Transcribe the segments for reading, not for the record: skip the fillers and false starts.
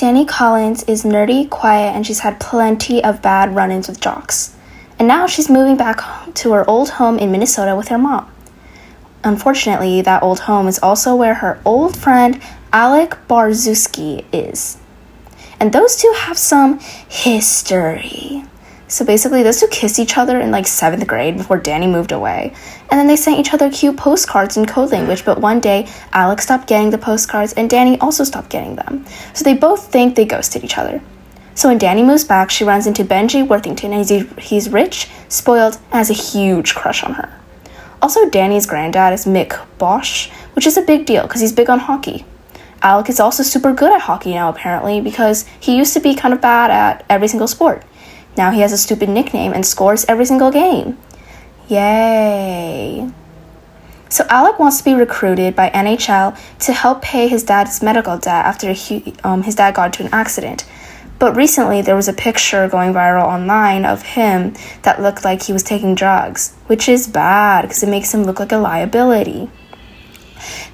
Danny Collins is nerdy, quiet, and she's had plenty of bad run-ins with jocks. And now she's moving back to her old home in Minnesota with her mom. Unfortunately, that old home is also where her old friend Alec Barzewski is. And those two have some history. So basically, those two kissed each other in like 7th grade before Danny moved away. And then they sent each other cute postcards in code language, but one day, Alec stopped getting the postcards and Danny also stopped getting them. So they both think they ghosted each other. So when Danny moves back, she runs into Benji Worthington, and he's rich, spoiled, and has a huge crush on her. Also, Danny's granddad is Mick Bosch, which is a big deal because he's big on hockey. Alec is also super good at hockey now, apparently, because he used to be kind of bad at every single sport. Now he has a stupid nickname and scores every single game. Yay. So Alec wants to be recruited by NHL to help pay his dad's medical debt after his dad got into an accident. But recently there was a picture going viral online of him that looked like he was taking drugs, which is bad because it makes him look like a liability.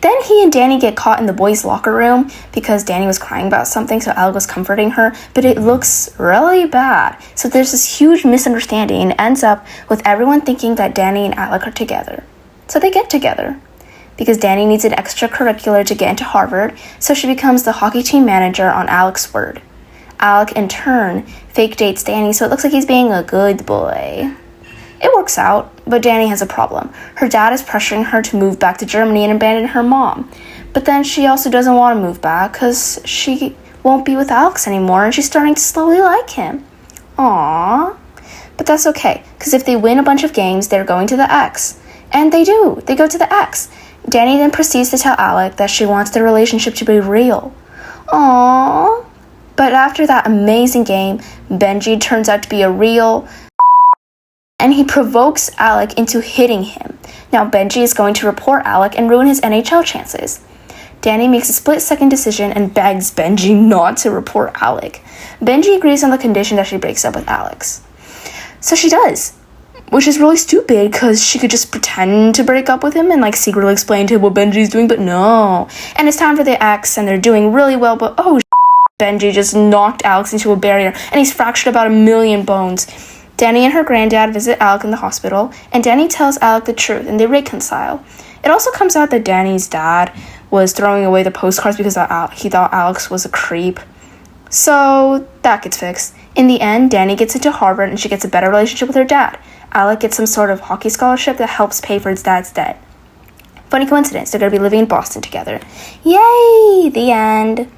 Then he and Danny get caught in the boys' locker room because Danny was crying about something, so Alec was comforting her, but it looks really bad. So there's this huge misunderstanding and it ends up with everyone thinking that Danny and Alec are together. So they get together because Danny needs an extracurricular to get into Harvard, so she becomes the hockey team manager on Alec's word. Alec, in turn, fake dates Danny, so it looks like he's being a good boy. It works out, but Danny has a problem. Her dad is pressuring her to move back to Germany and abandon her mom. But then she also doesn't want to move back because she won't be with Alex anymore and she's starting to slowly like him. Aww. But that's okay, because if they win a bunch of games, they're going to the X. And they do. They go to the X. Danny then proceeds to tell Alec that she wants their relationship to be real. Aww. But after that amazing game, Benji turns out to be a real... and he provokes Alec into hitting him. Now Benji is going to report Alec and ruin his NHL chances. Danny makes a split-second decision and begs Benji not to report Alec. Benji agrees on the condition that she breaks up with Alex. So she does, which is really stupid because she could just pretend to break up with him and like secretly explain to him what Benji's doing, but no. And it's time for the X and they're doing really well, but Benji just knocked Alex into a barrier and he's fractured about 1 million bones. Danny and her granddad visit Alec in the hospital, and Danny tells Alec the truth, and they reconcile. It also comes out that Danny's dad was throwing away the postcards because he thought Alex was a creep. So that gets fixed. In the end, Danny gets into Harvard, and she gets a better relationship with her dad. Alec gets some sort of hockey scholarship that helps pay for his dad's debt. Funny coincidence, they're going to be living in Boston together. Yay! The end.